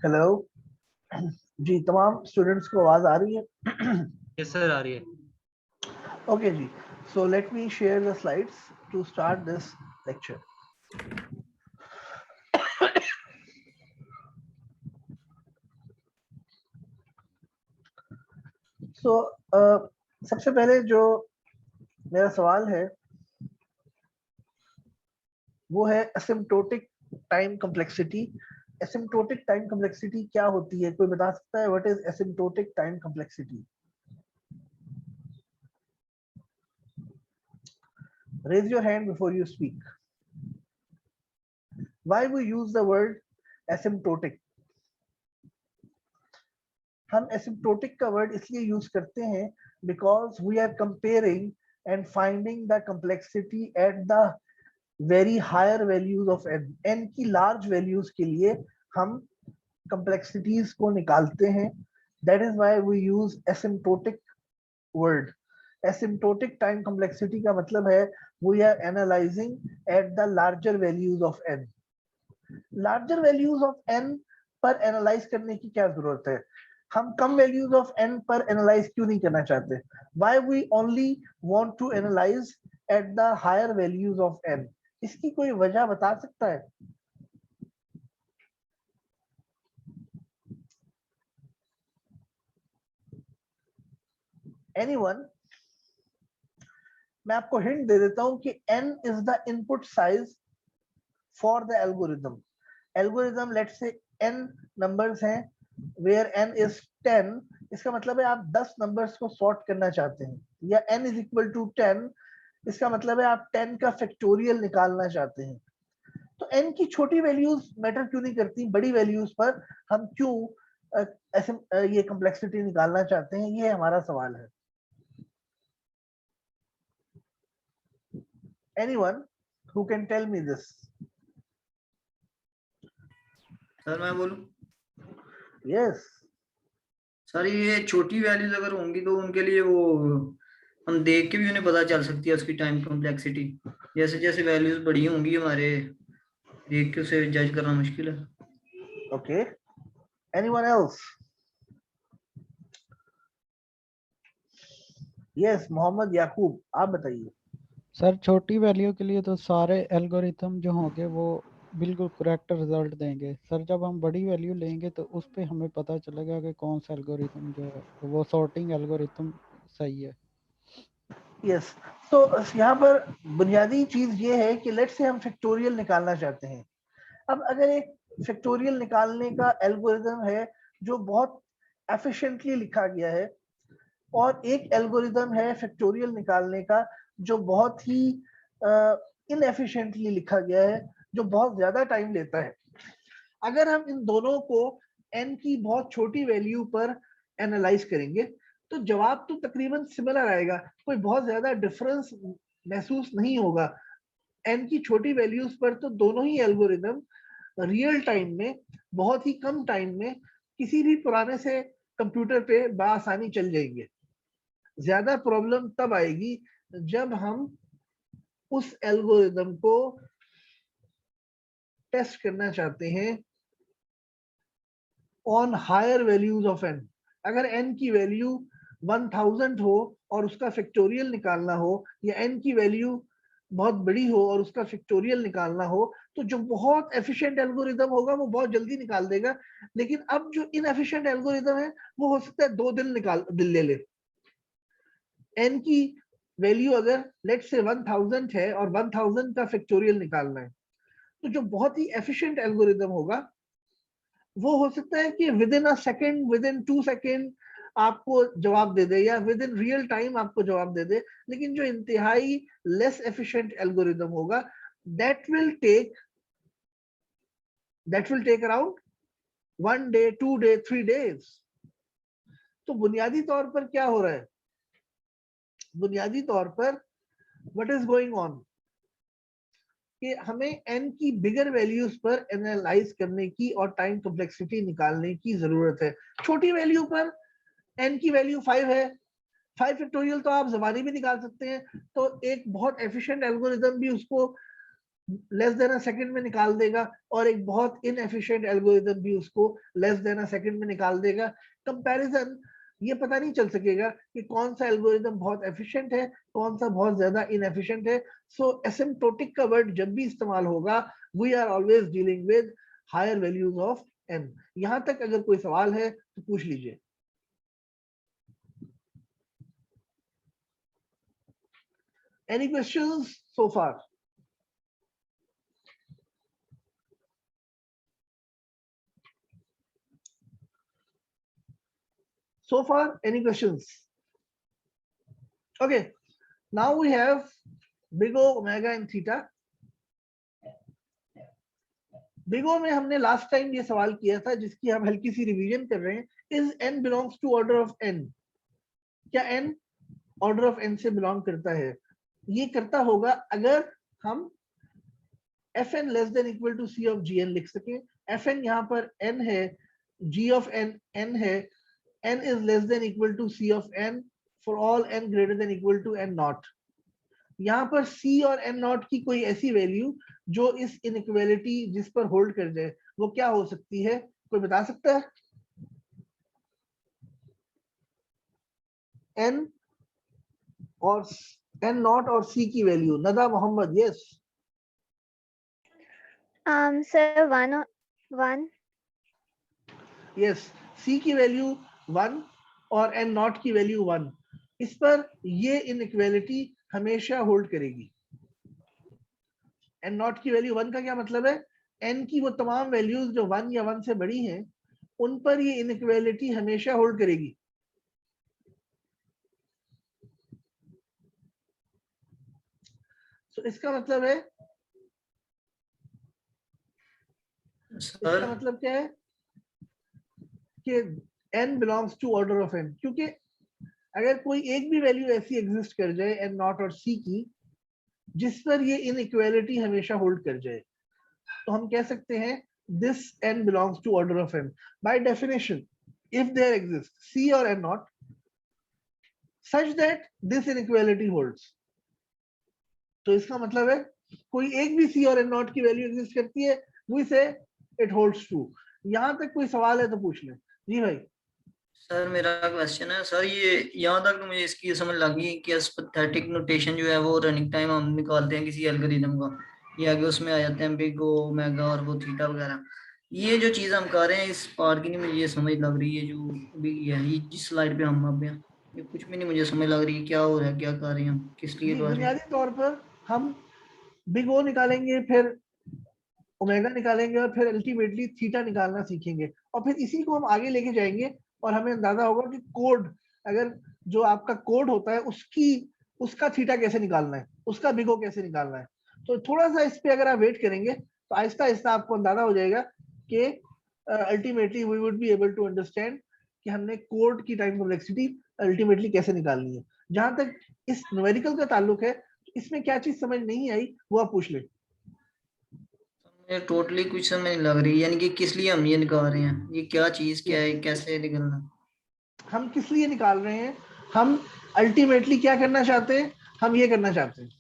Hello जी, तमाम students को आवाज आ रही है? यस सर, आ रही है। ओके जी, so let me share the slides to start this lecture. So सबसे पहले जो मेरा सवाल है वो है asymptotic time complexity. Asymptotic time complexity क्या होती है? कोई बता सकता है what is asymptotic time complexity? Raise your hand before you speak. Why we use the word asymptotic? हम एसिम्प्टोटिक का वर्ड इसलिए यूज करते हैं because we are comparing and finding the complexity at the very higher values of n. N की large values के लिए हम complexities को निकालते हैं। That is why we use asymptotic word. Asymptotic time complexity का मतलब है we are analysing at the larger values of n. Larger values of n पर एनालाइज करने की क्या जरूरत है? हम कम वैल्यूज ऑफ एन पर एनालाइज क्यों नहीं करना चाहते? Why we only want to analyse at the higher values of n? इसकी कोई वजह बता सकता है? एनीवन? मैं आपको हिंट दे देता हूं कि n is the input size for the algorithm. Algorithm let's say n numbers हैं वेयर n इज 10। इसका मतलब है आप 10 नंबर्स को सॉर्ट करना चाहते हैं, या n इज इक्वल टू 10। इसका मतलब है आप 10 का फैक्टोरियल निकालना चाहते हैं। तो n की छोटी वैल्यूज मैटर क्यों नहीं करती? बड़ी वैल्यूज पर हम क्यों ऐसे ये कॉम्प्लेक्सिटी निकालना चाहते हैं? ये हमारा सवाल है। Anyone who can tell me this? Sir मैं बोलूं? Yes. सर ये छोटी वैल्यूज अगर होंगी तो उनके लिए वो हम देख के भी उन्हें पता चल सकती है उसकी टाइम कॉम्प्लेक्सिटी। जैसे जैसे वैल्यूज बड़ी होंगी हमारे, देख के उसे जज करना मुश्किल है। Okay. Anyone else? Yes, Mohammad याकूब, आप बताइए। सर छोटी वैल्यू के लिए तो सारे एल्गोरिथम जो होंगे वो बिल्कुल करेक्ट रिजल्ट देंगे। सर जब हम बड़ी वैल्यू लेंगे तो उस पे हमें पता चलेगा कि कौन सा एल्गोरिथम जो है वो सॉर्टिंग एल्गोरिथम सही है। यस, तो यहाँ पर बुनियादी चीज ये है कि लेट्स से हम फैक्टोरियल निकालना चाहते हैं। अब अगर एक फैक्टोरियल निकालने का एल्गोरिथम है जो बहुत एफिशिएंटली लिखा गया है, और एक एल्गोरिथम है फैक्टोरियल निकालने का जो बहुत ही इनएफिशिएंटली लिखा गया है, जो बहुत ज्यादा टाइम लेता है। अगर हम इन दोनों को n की बहुत छोटी वैल्यू पर एनालाइज करेंगे तो जवाब तो तकरीबन सिमिलर आएगा, कोई बहुत ज्यादा डिफरेंस महसूस नहीं होगा। n की छोटी वैल्यूज पर तो दोनों ही एल्गोरिथम रियल टाइम में, बहुत ही कम टाइम में किसी भी पुराने से कंप्यूटर पे बआसानी चल जाएंगे। ज्यादा प्रॉब्लम तब आएगी जब हम उस एल्गोरिथम को टेस्ट करना चाहते हैं on higher values of n। अगर n की वैल्यू 1000 हो और उसका फैक्टोरियल निकालना हो, या n की वैल्यू बहुत बड़ी हो और उसका फैक्टोरियल निकालना हो, तो जो बहुत एफिशिएंट एल्गोरिथम होगा वो बहुत जल्दी निकाल देगा। लेकिन अब जो इनएफिशिएंट एल्गोरिथम है वो हो सकता है 2 दिन ले ले। n की वैल्यू अगर लेट से 1000 है और 1000 का फैक्टोरियल निकालना है, तो जो बहुत ही एफिशिएंट एल्गोरिथम होगा वो हो सकता है कि with in a second, with in 2 second आपको जवाब दे दे, या विद इन रियल टाइम आपको जवाब दे दे। लेकिन जो इंतहाई लेस एफिशिएंट एल्गोरिथम होगा that will take around 1 day, 2 day, 3 days. तो बुनियादी तौर पर क्या हो रहा है? बुनियादी तौर पर व्हाट इज गोइंग ऑन कि हमें n की बिगर वैल्यूज पर एनालाइज करने की और टाइम कॉम्प्लेक्सिटी निकालने की जरूरत है। छोटी वैल्यू पर n की वैल्यू 5 है, 5 फैक्टोरियल तो आप ज़बानी भी निकाल सकते हैं, तो एक बहुत एफिशिएंट एल्गोरिथम भी उसको लेस देन अ सेकंड में निकाल देगा, और एक बहुत इनएफिशिएंट एल्गोरिथम भी उसको लेस देन अ सेकंड में निकाल देगा। कंपैरिजन ये पता नहीं चल सकेगा कि कौन सा एल्गोरिथम बहुत एफिशिएंट है, कौन सा बहुत ज्यादा इनएफिशिएंट है। सो एसिम्प्टोटिक का वर्ड जब भी इस्तेमाल होगा, we are always dealing with higher values of n। यहां तक अगर कोई सवाल है तो पूछ लीजिए। Any questions so far? So far, any questions? Okay, now we have big O, omega and theta. Big O में हमने लास्ट टाइम ये सवाल किया था, जिसकी हम हल्की सी रिवीजन कर रहे हैं। Is n belongs to order of n? क्या n ऑर्डर ऑफ n से बिलोंग करता है? ये करता होगा अगर हम fn less than equal to c of gn लिख सके। fn यहाँ पर n है, g ऑफ n n है, n is less than equal to c of n for all n greater than equal to n naught। यहाँ पर c और n naught की कोई ऐसी वैल्यू जो इस इनइक्वालिटी जिस पर होल्ड कर जाए, वो क्या हो सकती है? कोई बता सकता है? n और n naught और c की value. Nada Mohammad, yes. Sir 1 yes, c की वैल्यू 1 और n naught की वैल्यू 1। इस पर ये इनइक्वालिटी हमेशा होल्ड करेगी। n naught की वैल्यू 1 का क्या मतलब है? n की वो तमाम वैल्यूज जो 1 या 1 से बड़ी हैं, उन पर ये इनइक्वालिटी हमेशा होल्ड करेगी। तो इसका मतलब है, इसका मतलब क्या है कि n belongs to order of n। क्योंकि अगर कोई एक भी वैल्यू ऐसी एग्जिस्ट कर जाए n नॉट और c की, जिस पर ये इनइक्वालिटी हमेशा होल्ड कर जाए, तो हम कह सकते हैं this n belongs to order of n। By definition, if there exist c और n not such that this inequality holds, तो इसका मतलब है कोई एक भी c और n नॉट की वैल्यू एग्जिस्ट करती है, वी से इट होल्ड्स ट्रू। यहां तक कोई सवाल है तो पूछ लें। जी भाई। सर मेरा क्वेश्चन है सर, ये यहाँ तक तो मुझे इसकी समझ लगी कि एस्थेटिक नोटेशन जो है वो रनिंग टाइम हम निकालते हैं किसी एल्गोरिथम का, ये आगे उसमें आ जाते हैं बिग ओ, ओमेगा और वो थीटा वगैरह। ये जो चीज हम कर रहे हैं इस पार्ट की नहीं मुझे ये समझ लग रही है, जो अभी है ये जिस स्लाइड पे हम अब हैं, ये कुछ भी नहीं मुझे समझ लग रही है क्या हो रहा है, क्या कर रहे हैं हम, किस लिए जी, कर रहे हैं। बुनियादी तौर पर हम बिग ओ निकालेंगे, फिर ओमेगा निकालेंगे, और फिर अल्टीमेटली थीटा निकालना सीखेंगे, और फिर इसी को हम आगे लेके जाएंगे, और हमें अंदाजा होगा कि कोड, अगर जो आपका कोड होता है उसका थीटा कैसे निकालना है, उसका बिग ओ कैसे निकालना है। तो थोड़ा सा इस पे अगर आप वेट करेंगे तो आहिस्ता आहिस्ता आपको अंदाजा हो जाएगा कि ultimately we would be able to understand कि हमने कोड की टाइम कॉम्प्लेक्सिटी अल्टीमेटली कैसे निकालनी है। जहां तक इस न्यूमेरिकल का ताल्लुक है, इसमें क्या चीज समझ नहीं आई वो आप पूछ लें। मुझे टोटली कुछ समझ नहीं लग रही, यानी कि किस लिए हम ये निकाल रहे हैं, ये क्या चीज क्या है, कैसे निकलना। हम किस लिए निकाल रहे हैं? हम अल्टीमेटली क्या करना चाहते हैं? हम ये करना चाहते हैं,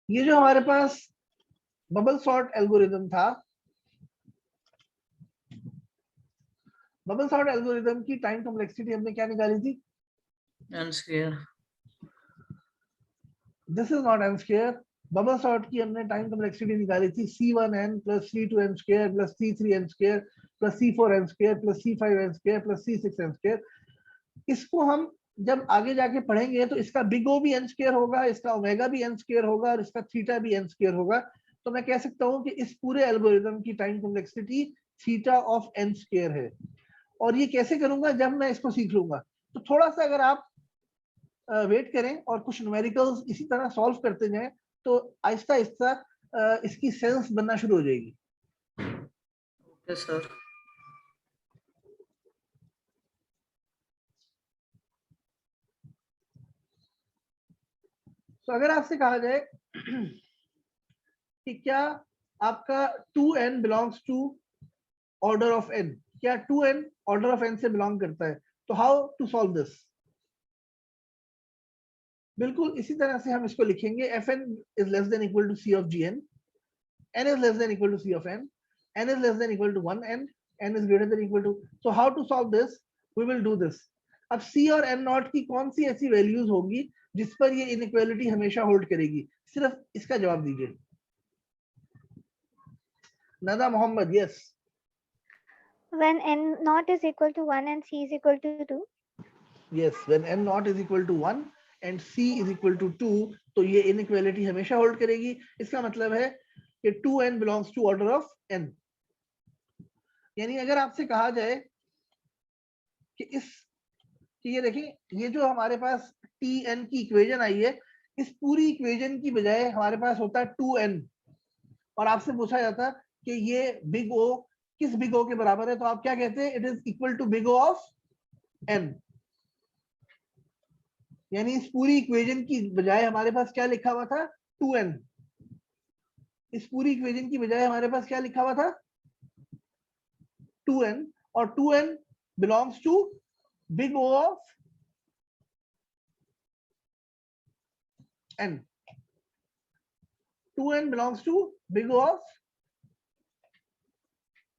ये जो हमारे पास बबल सॉर्ट एल्गोरिथम था, बबल सॉर्ट एल्गोरिथम की टाइम कॉम्प्लेक्सिटी हमने क्या निकाली थी? n square. This is not n square. Bubble sort की हमने टाइम कॉम्प्लेक्सिटी निकाली थी c1n plus c2n square plus c3n square plus c4n square plus c5n square plus c6n square. इसको हम जब आगे जाके पढ़ेंगे तो इसका बिग ओ भी n स्क्वायर होगा, इसका ओमेगा भी n स्क्वायर होगा, और इसका थीटा भी n स्क्वायर होगा। तो मैं कह सकता हूं कि इस पूरे एल्गोरिथम की time complexity theta of n square है। और ये कैसे करूंगा? जब मैं इसको सीख लूंगा। तो थोड़ा सा अगर आप वेट करें और कुछ न्यूमेरिकल्स इसी तरह सॉल्व करते जाएं, तो आहिस्ता आहिस्ता इसकी सेंस बनना शुरू हो जाएगी। Okay sir. तो अगर आपसे कहा जाए कि क्या आपका 2n belongs to order of n, क्या 2n ऑर्डर ऑफ n से बिलोंग करता है? तो हाउ टू सॉल्व दिस? बिल्कुल इसी तरह से हम इसको लिखेंगे, fn is less than equal to c of gn, n is less than equal to c of n is less than equal to 1n, n is greater than equal to. So how to solve this? We will do this. अब c और n not की कौन सी ऐसी values होगी जिस पर ये inequality हमेशा होल्ड करेगी? सिर्फ इसका जवाब दीजिए। Nada Mohammad, yes. When n naught is equal to 1 and c is equal to 2. Yes, when n naught is equal to 1 and c is equal to 2, तो ये इनइक्वालिटी हमेशा होल्ड करेगी। इसका मतलब है कि 2n belongs to order of n। यानी अगर आपसे कहा जाए कि ये देखिए, ये जो हमारे पास tn की इक्वेशन आई है, इस पूरी इक्वेशन की बजाय हमारे पास होता है 2n, और आपसे पूछा जाता कि ये बिग O किस बिग O के बराबर है, तो आप क्या कहते हैं? It is equal to big O of n। यानी इस पूरी इक्वेशन की बजाय हमारे पास क्या लिखा हुआ था? 2n। इस पूरी इक्वेशन की बजाय हमारे पास क्या लिखा हुआ था? 2n, और 2n belongs to big O of n। 2n belongs to big O of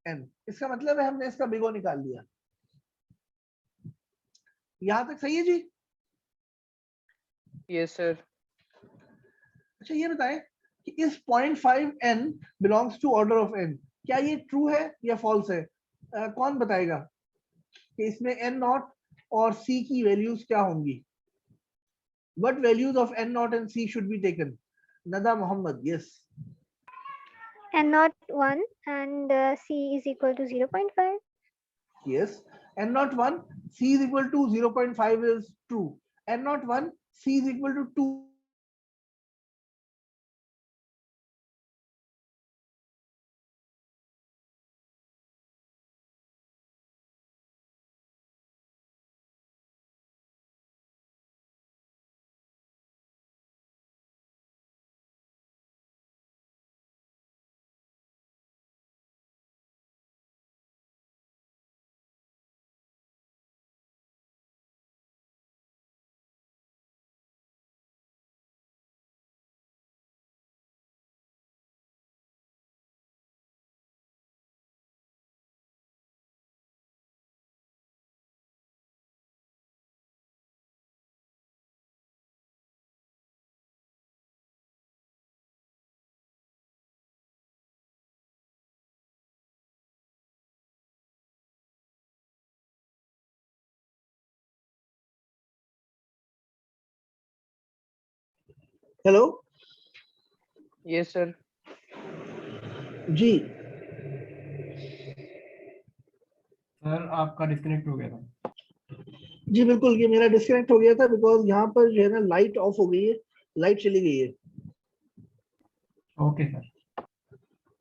n। इसका मतलब है हमने इसका बिग O निकाल लिया। यहां तक सही है जी? Yes sir. अच्छा ये बताएं कि इस 0.5n belongs to order of n, क्या ये ट्रू है या फॉल्स है? कौन बताएगा कि इसमें n नॉट और c की वैल्यूज क्या होंगी? What values of n naught and c should be taken? Nada Muhammad, yes. N naught 1 and c is equal to 0.5. Yes. N naught 1, c is equal to 0.5 is true. N naught 1, c is equal to 2. Hello yes sir. जी sir आपका disconnect हो गया था। जी बिल्कुल, ये मेरा disconnect हो गया था बिकॉज यहाँ पर जो है ना लाइट ऑफ हो गई है, लाइट चली गई है। Okay sir.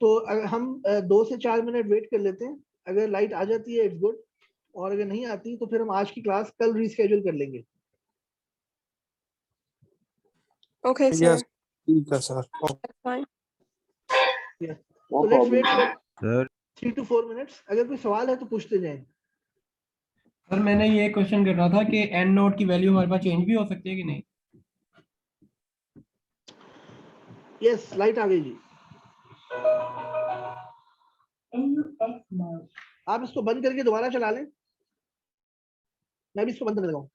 तो अगर हम 2 से 4 मिनट वेट कर लेते हैं, अगर लाइट आ जाती है इट्स गुड, और अगर नहीं आती तो फिर हम आज की क्लास कल रीशेड्यूल कर लेंगे। Okay, sir. Yes, ठीक है sir. That's fine. So let's wait for 3 to 4 minutes. अगर कोई सवाल है तो पूछते जाएं। सर मैंने ये क्वेश्चन करना था कि एन नोट की वैल्यू हमारे पास चेंज भी हो सकती है कि नहीं? यस, लाइट आ गई जी। आप इसको बंद करके दोबारा चला लें। मैं भी इसको बंद कर देता हूँ।